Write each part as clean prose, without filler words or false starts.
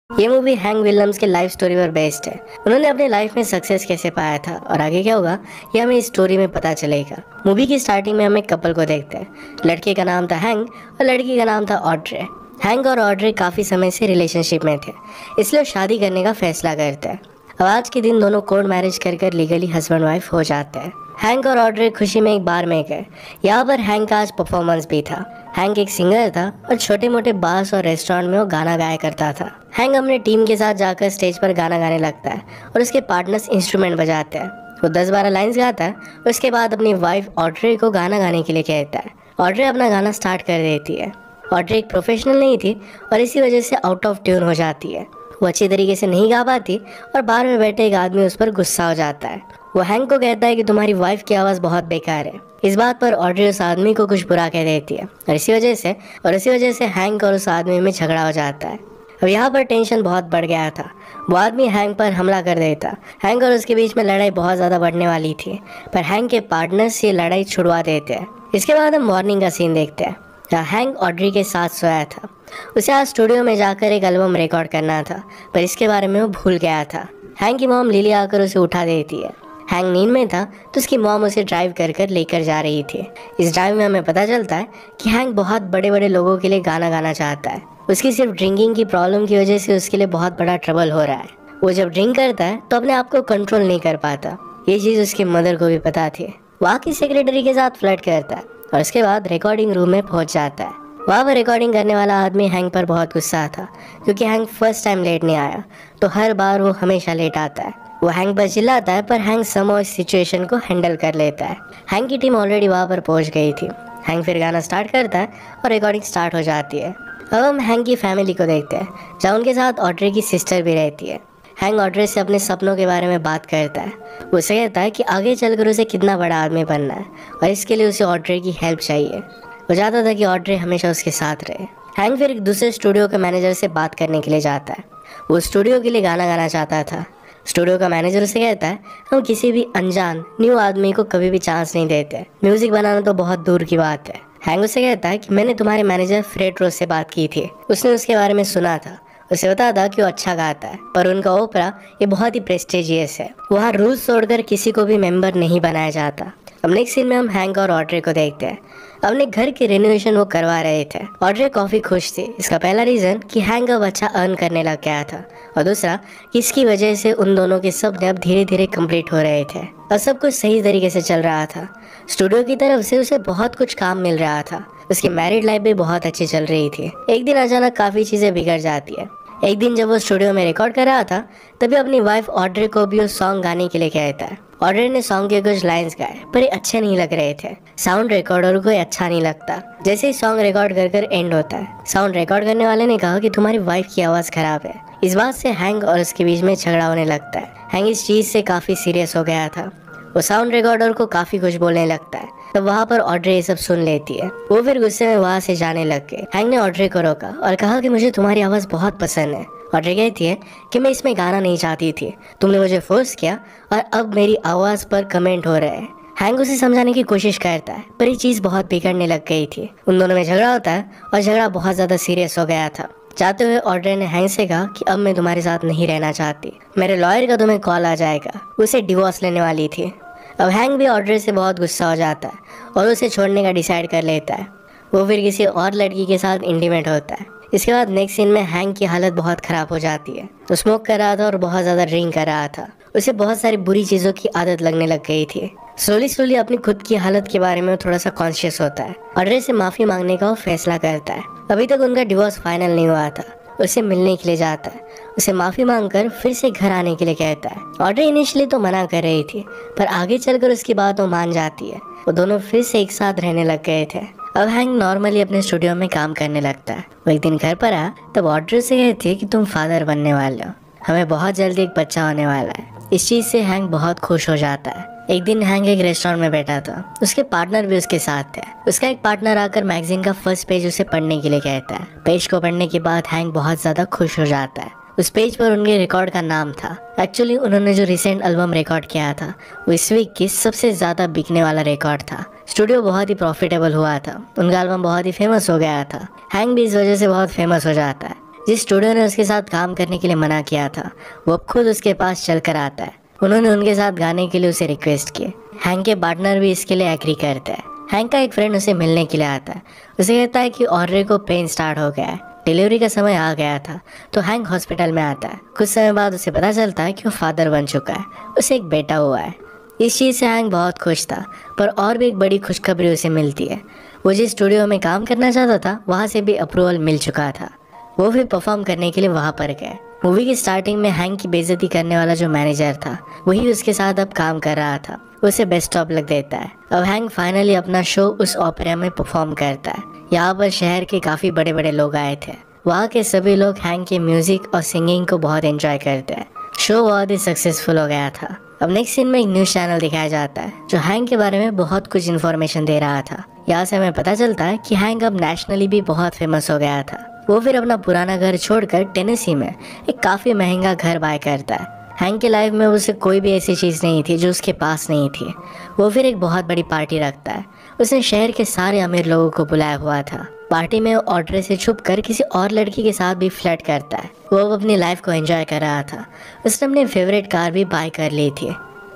ये movie hang Williams के life story पर बेस्ड है। उन्होंने अपनी लाइफ में सक्सेस कैसे पाया था और आगे क्या होगा ये हमें इस स्टोरी में पता चलेगा। मूवी की स्टार्टिंग में हम एक कपल को देखते हैं। लड़के का नाम था हैंक और लड़की का नाम था ऑड्रे। हैंक और ऑड्रे काफ़ी समय से रिलेशनशिप में थे, इसलिए वो शादी करने का फैसला करते हैं। अब आज के दिन दोनों कोर्ट मैरिज कर लीगली हस्बैंड वाइफ हो जाते हैं। हैंक और ऑड्रे खुशी में एक बार में गए। यहाँ पर हैंक का आज परफॉर्मेंस भी था। हैंक एक सिंगर था और छोटे मोटे बार्स और रेस्टोरेंट में वो गाना गाया करता था। हैंक अपने टीम के साथ जाकर स्टेज पर गाना गाने लगता है और उसके पार्टनर्स इंस्ट्रूमेंट बजाते हैं। वो 10-12 लाइंस गाता है। उसके बाद अपनी वाइफ ऑड्रे को गाना गाने के लिए कहता है। ऑड्रे अपना गाना स्टार्ट कर देती है। ऑड्रे एक प्रोफेशनल नहीं थी और इसी वजह से आउट ऑफ ट्यून हो जाती है। वो अच्छी तरीके से नहीं गा पाती और बाहर में बैठे एक आदमी उस पर गुस्सा हो जाता है। वो हैंक को कहता है कि तुम्हारी वाइफ की आवाज़ बहुत बेकार है। इस बात पर ऑड्रे उस आदमी को कुछ बुरा कह देती है और इसी वजह से हैंक और उस आदमी में झगड़ा हो जाता है। अब यहाँ पर टेंशन बहुत बढ़ गया था। वो आदमी हैंक पर हमला कर देता। हैंक और उसके बीच में लड़ाई बहुत ज़्यादा बढ़ने वाली थी, पर हैंक के पार्टनर्स ये लड़ाई छुड़वा देते हैं। इसके बाद हम मॉर्निंग का सीन देखते हैं जहाँ हैंक ऑड्री के साथ सोया था। उसे आज स्टूडियो में जाकर एक एल्बम रिकॉर्ड करना था, पर इसके बारे में वो भूल गया था। हैंक की मॉम लिली आकर उसे उठा देती है। हैंक नींद में था तो उसकी मॉम उसे ड्राइव कर लेकर जा रही थी। इस ड्राइव में हमें पता चलता है कि हैंक बहुत बड़े बड़े लोगों के लिए गाना गाना चाहता है। उसकी सिर्फ ड्रिंकिंग की प्रॉब्लम की वजह से उसके लिए बहुत बड़ा ट्रबल हो रहा है। वो जब ड्रिंक करता है तो अपने आप को कंट्रोल नहीं कर पाता। ये चीज़ उसकी मदर को भी पता थी। वहाँ की सेक्रेटरी के साथ फ्लर्ट करता है और उसके बाद रिकॉर्डिंग रूम में पहुँच जाता है। वहाँ पर रिकॉर्डिंग करने वाला आदमी हैंक पर बहुत गुस्सा था क्योंकि हैंक फर्स्ट टाइम लेट नहीं आया, तो हर बार वो हमेशा लेट आता है। वो हैंक पर चिल्लाता है, पर हैंक समहाउ इस सिचुएशन को हैंडल कर लेता है। हैंक की टीम ऑलरेडी वहाँ पर पहुँच गई थी। हैंक फिर गाना स्टार्ट करता है और रिकॉर्डिंग स्टार्ट हो जाती है। अब हम हैंक की फैमिली को देखते हैं जहाँ उनके साथ ऑड्रे की सिस्टर भी रहती है। हैंक ऑड्रे से अपने सपनों के बारे में बात करता है। वो उसे कहता है कि आगे चलकर उसे कितना बड़ा आदमी बनना है और इसके लिए उसे ऑड्रे की हेल्प चाहिए। वो चाहता था कि ऑड्रे हमेशा उसके साथ रहे। हैंक फिर एक दूसरे स्टूडियो के मैनेजर से बात करने के लिए जाता है। वो स्टूडियो के लिए गाना गाना चाहता था। स्टूडियो का मैनेजर उसे कहता है हम किसी भी अनजान न्यू आदमी को कभी भी चांस नहीं देते। म्यूजिक बनाना तो बहुत दूर की बात है। हैंक उसे कहता है कि मैंने तुम्हारे मैनेजर फ्रेड रोज से बात की थी, उसने उसके बारे में सुना था। उसे पता था कि वो अच्छा गाता है, पर उनका ओपरा ये बहुत ही प्रेस्टिजियस है। वहाँ रूल्स तोड़कर किसी को भी मेंबर नहीं बनाया जाता। अब नेक्स्ट सीन में हम हैंक और ऑड्रे को देखते हैं। अपने घर की रेनोवेशन वो करवा रहे थे। ऑड्रे काफ़ी खुश थी। इसका पहला रीज़न कि हैंक अब अच्छा अर्न करने लग गया था और दूसरा कि इसकी वजह से उन दोनों के सपने अब धीरे धीरे कंप्लीट हो रहे थे और सब कुछ सही तरीके से चल रहा था। स्टूडियो की तरफ से उसे बहुत कुछ काम मिल रहा था। उसकी मैरिड लाइफ भी बहुत अच्छी चल रही थी। एक दिन अचानक काफ़ी चीज़ें बिगड़ जाती है। एक दिन जब वो स्टूडियो में रिकॉर्ड कर रहा था तभी अपनी वाइफ ऑड्रे को भी उस सॉन्ग गाने के लिए कहता है। ऑड्रे ने सॉन्ग के कुछ लाइंस गाए पर ये अच्छे नहीं लग रहे थे। साउंड रिकॉर्डर को अच्छा नहीं लगता। जैसे ही सॉन्ग रिकॉर्ड कर एंड होता है, साउंड रिकॉर्ड करने वाले ने कहा कि तुम्हारी वाइफ की आवाज़ खराब है। इस बात से हैंक और उसके बीच में झगड़ा होने लगता है। हैंक इस चीज़ से काफ़ी सीरियस हो गया था। वो साउंड रिकॉर्डर को काफ़ी कुछ बोलने लगता है। तब वहाँ पर ऑड्रे ये सब सुन लेती है। वो फिर गुस्से में वहाँ से जाने लग गए। हैंक ने ऑड्रे को रोका और कहा कि मुझे तुम्हारी आवाज़ बहुत पसंद है। ऑड्रे कहती है कि मैं इसमें गाना नहीं चाहती थी, तुमने मुझे फोर्स किया और अब मेरी आवाज़ पर कमेंट हो रहे हैं। हैंक उसे समझाने की कोशिश करता है, पर ये चीज़ बहुत बिगड़ने लग गई थी। उन दोनों में झगड़ा होता है और झगड़ा बहुत ज़्यादा सीरियस हो गया था। जाते हुए ऑड्रे ने हैंक से कहा कि अब मैं तुम्हारे साथ नहीं रहना चाहती, मेरे लॉयर का तुम्हें कॉल आ जाएगा। उसे डिवोर्स लेने वाली थी। अब हैंक भी ऑड्रे से बहुत गुस्सा हो जाता है और उसे छोड़ने का डिसाइड कर लेता है। वो फिर किसी और लड़की के साथ इंटीमेट होता है। इसके बाद नेक्स्ट सीन में हैंक की हालत बहुत ख़राब हो जाती है। वो स्मोक कर रहा था और बहुत ज़्यादा ड्रिंक कर रहा था। उसे बहुत सारी बुरी चीज़ों की आदत लगने लग गई थी। स्लोली अपनी खुद की हालत के बारे में थोड़ा सा कॉन्शियस होता है। ऑड्रे से माफ़ी मांगने का वो फैसला करता है। अभी तक उनका डिवोर्स फाइनल नहीं हुआ था। उसे मिलने के लिए जाता है। उसे माफ़ी मांगकर फिर से घर आने के लिए कहता है। ऑड्रे इनिशियली तो मना कर रही थी, पर आगे चलकर उसकी बात वो मान जाती है। वो दोनों फिर से एक साथ रहने लग गए थे। अब हैंक नॉर्मली अपने स्टूडियो में काम करने लगता है। वो एक दिन घर पर आया तब ऑड्रे से कहती है कि तुम फादर बनने वाले हो, हमें बहुत जल्दी एक बच्चा होने वाला है। इस चीज़ से हैंक बहुत खुश हो जाता है। एक दिन हैंक एक रेस्टोरेंट में बैठा था। उसके पार्टनर भी उसके साथ थे। उसका एक पार्टनर आकर मैगजीन का फर्स्ट पेज उसे पढ़ने के लिए कहता है। पेज को पढ़ने के बाद हैंक बहुत ज़्यादा खुश हो जाता है। उस पेज पर उनके रिकॉर्ड का नाम था। एक्चुअली उन्होंने जो रिसेंट एल्बम रिकॉर्ड किया था वो इस वीक की सबसे ज़्यादा बिकने वाला रिकॉर्ड था। स्टूडियो बहुत ही प्रॉफिटेबल हुआ था। उनका एल्बम बहुत ही फेमस हो गया था। हैंक भी इस वजह से बहुत फेमस हो जाता है। जिस स्टूडियो ने उसके साथ काम करने के लिए मना किया था वो अब खुद उसके पास चल कर आता है। उन्होंने उनके साथ गाने के लिए उसे रिक्वेस्ट किए। हैंक के पार्टनर भी इसके लिए एग्री करता है। हैंक का एक फ्रेंड उसे मिलने के लिए आता है। उसे कहता है कि ऑड्रे को पेन स्टार्ट हो गया है, डिलीवरी का समय आ गया था। तो हैंक हॉस्पिटल में आता है। कुछ समय बाद उसे पता चलता है कि वो फादर बन चुका है, उसे एक बेटा हुआ है। इस चीज़ से हैंक बहुत खुश था, पर और भी एक बड़ी खुशखबरी उसे मिलती है। वो जिस स्टूडियो में काम करना चाहता था वहाँ से भी अप्रूवल मिल चुका था। वो भी परफॉर्म करने के लिए वहाँ पर गए। मूवी की स्टार्टिंग में हैंक की बेइज्जती करने वाला जो मैनेजर था वही उसके साथ अब काम कर रहा था। उसे बेस्ट ऑफ लक देता है। अब हैंक फाइनली अपना शो उस ओपेरा में परफॉर्म करता है। यहाँ पर शहर के काफ़ी बड़े बड़े लोग आए थे। वहाँ के सभी लोग हैंक के म्यूजिक और सिंगिंग को बहुत एंजॉय करते हैं। शो बहुत ही सक्सेसफुल हो गया था। अब नेक्स्ट सीन में एक न्यूज़ चैनल दिखाया जाता है जो हैंक के बारे में बहुत कुछ इन्फॉर्मेशन दे रहा था। यहाँ से हमें पता चलता है कि हैंक अब नेशनली भी बहुत फेमस हो गया था। वो फिर अपना पुराना घर छोड़कर टेनेसी में एक काफ़ी महंगा घर बाय करता है। हैंक के लाइफ में उसे कोई भी ऐसी चीज़ नहीं थी जो उसके पास नहीं थी। वो फिर एक बहुत बड़ी पार्टी रखता है। उसने शहर के सारे अमीर लोगों को बुलाया हुआ था। पार्टी में ऑड्रे से छुपकर किसी और लड़की के साथ भी फ्लर्ट करता है। वो अब अपनी लाइफ को एंजॉय कर रहा था। उसने अपनी फेवरेट कार भी बाय कर ली थी।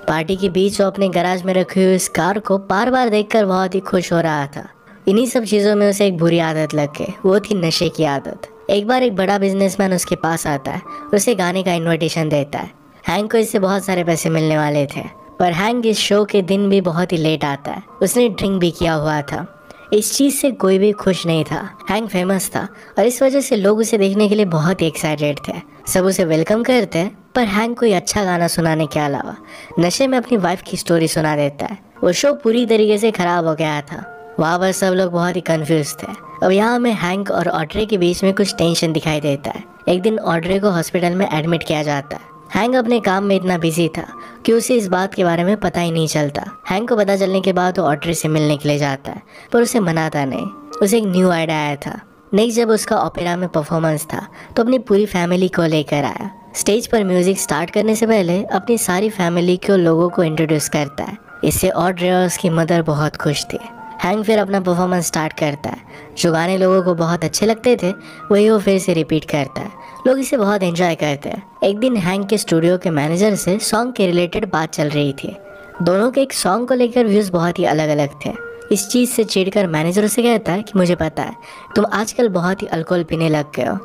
पार्टी के बीच वो अपने गैराज में रखी हुई इस कार को बार बार देखकर बहुत ही खुश हो रहा था। इन्हीं सब चीज़ों में उसे एक बुरी आदत लग गई, वो थी नशे की आदत। एक बार एक बड़ा बिजनेसमैन उसके पास आता है, उसे गाने का इन्विटेशन देता है। हैंक को इससे बहुत सारे पैसे मिलने वाले थे, पर हैंक इस शो के दिन भी बहुत ही लेट आता है। उसने ड्रिंक भी किया हुआ था। इस चीज़ से कोई भी खुश नहीं था। हैंक फेमस था और इस वजह से लोग उसे देखने के लिए बहुत ही एक्साइटेड थे। सब उसे वेलकम करते हैं, पर हैंक कोई अच्छा गाना सुनाने के अलावा नशे में अपनी वाइफ की स्टोरी सुना देता है। वो शो पूरी तरीके से खराब हो गया था। वहाँ पर सब लोग बहुत ही कंफ्यूज थे। अब यहाँ हमें हैंक और ऑड्रे के बीच में कुछ टेंशन दिखाई देता है। एक दिन ऑड्रे को हॉस्पिटल में एडमिट किया जाता है। हैंक अपने काम में इतना बिजी था कि उसे इस बात के बारे में पता ही नहीं चलता। हैंक को पता चलने के बाद वो ऑड्रे से मिलने के लिए जाता है, पर उसे मनाता नहीं। उसे एक न्यू आइडिया आया था। नेक्स्ट जब उसका ओपेरा में परफॉर्मेंस था तो अपनी पूरी फैमिली को लेकर आया। स्टेज पर म्यूजिक स्टार्ट करने से पहले अपनी सारी फैमिली को लोगों को इंट्रोड्यूस करता है। इससे ऑड्रे और उसकी मदर बहुत खुश थी। हैंक फिर अपना परफॉर्मेंस स्टार्ट करता है। जो गाने लोगों को बहुत अच्छे लगते थे वही वो फिर से रिपीट करता है। लोग इसे बहुत एंजॉय करते हैं। एक दिन हैंक के स्टूडियो के मैनेजर से सॉन्ग के रिलेटेड बात चल रही थी। दोनों के एक सॉन्ग को लेकर व्यूज़ बहुत ही अलग अलग थे। इस चीज़ से चिढ़कर मैनेजर उसे कहता है कि मुझे पता है तुम आजकल बहुत ही अल्कोहल पीने लग गए हो,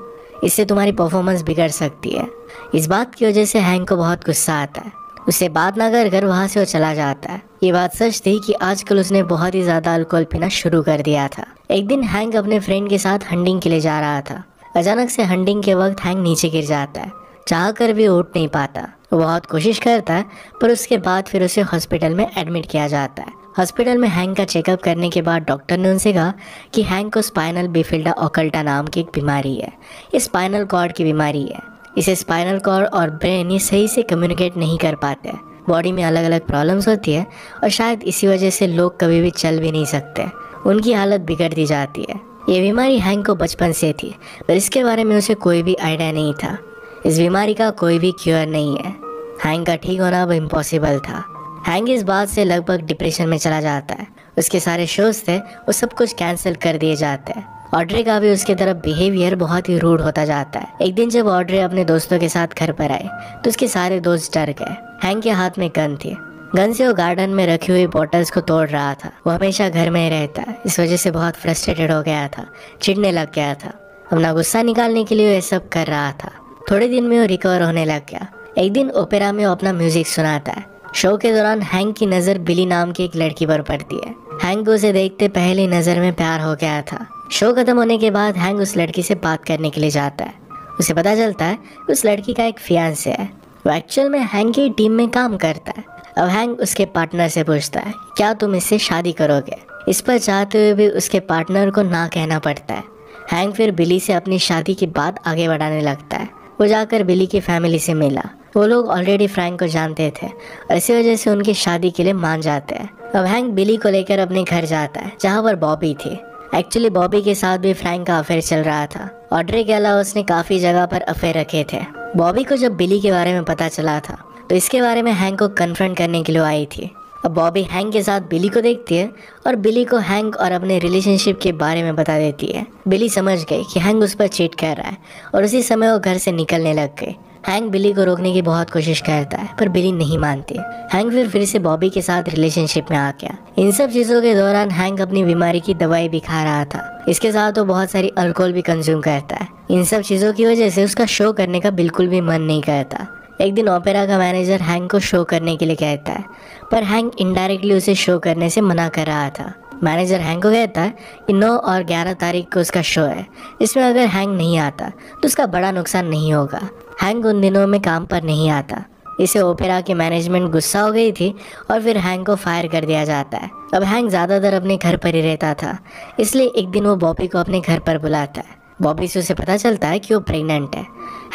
इससे तुम्हारी परफॉर्मेंस बिगड़ सकती है। इस बात की वजह से हैंक को बहुत गुस्सा आता है। उससे बात ना कर वहाँ से वो चला जाता है। ये बात सच थी कि आजकल उसने बहुत ही ज़्यादा अल्कोहल पीना शुरू कर दिया था। एक दिन हैंक अपने फ्रेंड के साथ हंटिंग के लिए जा रहा था। अचानक से हंटिंग के वक्त हैंक नीचे गिर जाता है। चाह कर भी उठ नहीं पाता। वो बहुत कोशिश करता है, पर उसके बाद फिर उसे हॉस्पिटल में एडमिट किया जाता है। हॉस्पिटल में हैंक का चेकअप करने के बाद डॉक्टर ने उनसे कहा कि हैंक को स्पाइनल बिफिडा ओकल्टा नाम की एक बीमारी है। ये स्पाइनल कॉर्ड की बीमारी है। इसे स्पाइनल कॉर्ड और ब्रेन ये सही से कम्युनिकेट नहीं कर पाते। बॉडी में अलग अलग प्रॉब्लम्स होती है और शायद इसी वजह से लोग कभी भी चल भी नहीं सकते। उनकी हालत बिगड़ती जाती है। ये बीमारी हैंक को बचपन से थी, पर इसके बारे में उसे कोई भी आइडिया नहीं था। इस बीमारी का कोई भी क्योर नहीं है। हैंक का ठीक होना अब इम्पॉसिबल था। हैंक इस बात से लगभग डिप्रेशन में चला जाता है। उसके सारे शोज थे वो सब कुछ कैंसिल कर दिए जाते हैं। ऑड्रे का भी उसकी तरफ बिहेवियर बहुत ही रूड होता जाता है। एक दिन जब ऑड्रे अपने दोस्तों के साथ घर पर आए तो उसके सारे दोस्त डर गए। हैंक के हाथ में गन थी। गन से वो गार्डन में रखी हुई बॉटल्स को तोड़ रहा था। वो हमेशा घर में ही रहता है, इस वजह से बहुत फ्रस्ट्रेटेड हो गया था, चिढ़ने लग गया था। अपना गुस्सा निकालने के लिए वो सब कर रहा था। थोड़े दिन में वो रिकवर होने लग गया। एक दिन ओपेरा में वो अपना म्यूजिक सुनाता है। शो के दौरान हैंक की नज़र बिली नाम की एक लड़की पर पड़ती है। हैंक को उसे देखते पहली नज़र में प्यार हो गया था। शो खत्म होने के बाद हैंक उस लड़की से बात करने के लिए जाता है। उसे पता चलता है कि उस लड़की का एक फियांसे है। वो एक्चुअल में हैंक की टीम में काम करता है। अब हैंक उसके पार्टनर से पूछता है क्या तुम इससे शादी करोगे। इस पर चाहते हुए भी उसके पार्टनर को ना कहना पड़ता है। हैंक फिर बिली से अपनी शादी की बात आगे बढ़ाने लगता है। वो जाकर बिली की फैमिली से मिला। वो लोग ऑलरेडी फ्रैंक को जानते थे और इसी वजह से उनकी शादी के लिए मान जाते हैं। अब हैंक बिली को लेकर अपने घर जाता है जहाँ पर बॉबी थी। एक्चुअली बॉबी के साथ भी फ्रैंक का अफेयर चल रहा था। ऑड्रे के अलावा उसने काफ़ी जगह पर अफेयर रखे थे। बॉबी को जब बिली के बारे में पता चला था तो इसके बारे में हैंक को कन्फ्रंट करने के लिए आई थी। अब बॉबी हैंक के साथ बिली को देखती है और बिली को हैंक और अपने रिलेशनशिप के बारे में बता देती है। बिली समझ गई कि हैंक उस पर चीट कर रहा है और उसी समय वो घर से निकलने लग गई। हैंक बिली को रोकने की बहुत कोशिश करता है पर बिली नहीं मानती। हैंक फिर से बॉबी के साथ रिलेशनशिप में आ गया। इन सब चीज़ों के दौरान हैंक अपनी बीमारी की दवाई भी खा रहा था। इसके साथ वो बहुत सारी अल्कोहल भी कंज्यूम करता है। इन सब चीज़ों की वजह से उसका शो करने का बिल्कुल भी मन नहीं करता। एक दिन ओपेरा का मैनेजर हैंक को शो करने के लिए कहता है पर हैंक इनडायरेक्टली उसे शो करने से मना कर रहा था। मैनेजर हैंक को कहता है कि 9 और 11 तारीख को उसका शो है, इसमें अगर हैंक नहीं आता तो उसका बड़ा नुकसान नहीं होगा। हैंक उन दिनों में काम पर नहीं आता। इसे ओपेरा की मैनेजमेंट गुस्सा हो गई थी और फिर हैंक को फायर कर दिया जाता है। अब हैंक ज़्यादातर अपने घर पर ही रहता था, इसलिए एक दिन वो बॉबी को अपने घर पर बुलाता है। बॉबी से उसे पता चलता है कि वो प्रेग्नेंट है।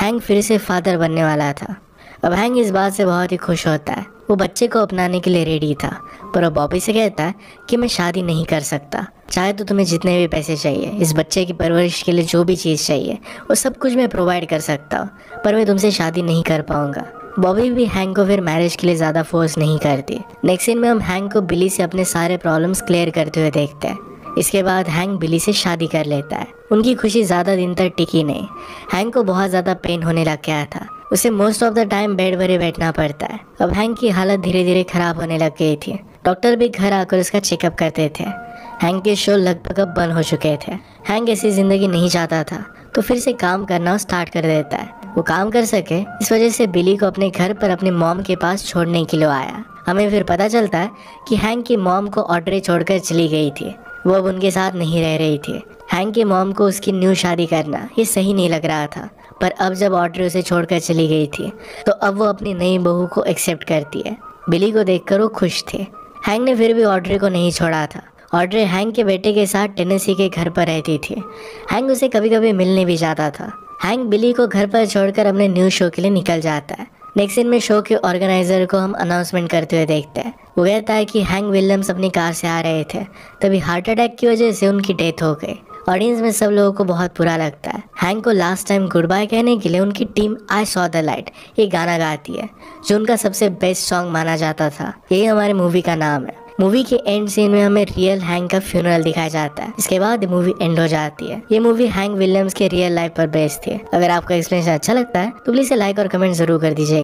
हैंक फिर से फादर बनने वाला था। अब हैंक इस बात से बहुत ही खुश होता है। वो बच्चे को अपनाने के लिए रेडी था पर वो बॉबी से कहता है कि मैं शादी नहीं कर सकता, चाहे तो तुम्हें जितने भी पैसे चाहिए, इस बच्चे की परवरिश के लिए जो भी चीज़ चाहिए वो सब कुछ मैं प्रोवाइड कर सकता हूँ, पर मैं तुमसे शादी नहीं कर पाऊंगा। बॉबी भी हैंक को फिर मैरिज के लिए ज़्यादा फोर्स नहीं करती। नेक्स्ट सीन में हम हैंक को बिली से अपने सारे प्रॉब्लम्स क्लियर करते हुए देखते हैं। इसके बाद हैंक बिली से शादी कर लेता है। उनकी खुशी ज़्यादा दिन तक टिकी नहीं। हैंक को बहुत ज़्यादा पेन होने लग गया था। उसे most of the time bed पर ही बैठना पड़ता है। अब हैंक की हालत धीरे धीरे खराब होने लग गई थी। डॉक्टर भी घर आकर उसका चेकअप करते थे। हैंक के शो लगभग अब बंद हो चुके थे। हैंक ऐसी ज़िंदगी नहीं चाहता था तो फिर से काम करना स्टार्ट कर देता है। वो काम कर सके इस वजह से बिली को अपने घर पर अपनी मॉम के पास छोड़ने के लिए आया। हमें फिर पता चलता है कि हैंक की मॉम को ऑड्रे छोड़कर चली गई थी। वो अब उनके साथ नहीं रह रही थी। हैंक की मॉम को उसकी न्यू शादी करना ये सही नहीं लग रहा था, पर अब जब ऑड्रे उसे छोड़कर चली गई थी तो अब वो अपनी नई बहू को एक्सेप्ट करती है। बिली को देखकर वो खुश थे। हैंक ने फिर भी ऑड्रे को नहीं छोड़ा था। ऑड्रे हैंक के बेटे के साथ टेनेसी के घर पर रहती थी। हैंक उसे कभी कभी मिलने भी जाता था। हैंक बिली को घर पर छोड़कर अपने न्यू शो के लिए निकल जाता है। नेक्स्ट सीन में शो के ऑर्गेनाइजर को हम अनाउंसमेंट करते हुए देखते हैं। वो कहता है कि हैंक विलियम्स अपनी कार से आ रहे थे, तभी हार्ट अटैक की वजह से उनकी डेथ हो गई। ऑडियंस में सब लोगों को बहुत बुरा लगता है। हैंक को लास्ट टाइम गुड बाय कहने के लिए उनकी team I saw the light ये गाना गाती है, जो उनका सबसे बेस्ट सॉन्ग माना जाता था। यही हमारे मूवी का नाम है। मूवी के एंड सीन में हमें रियल हैंक का फ्यूनरल दिखाया जाता है। इसके बाद मूवी एंड हो जाती है। ये मूवी हैंक विलियम्स के रियल लाइफ पर बेस्ड थी। अगर आपको एक्सप्लेनेशन अच्छा लगता है तो प्लीज लाइक और कमेंट जरूर कर दीजिए।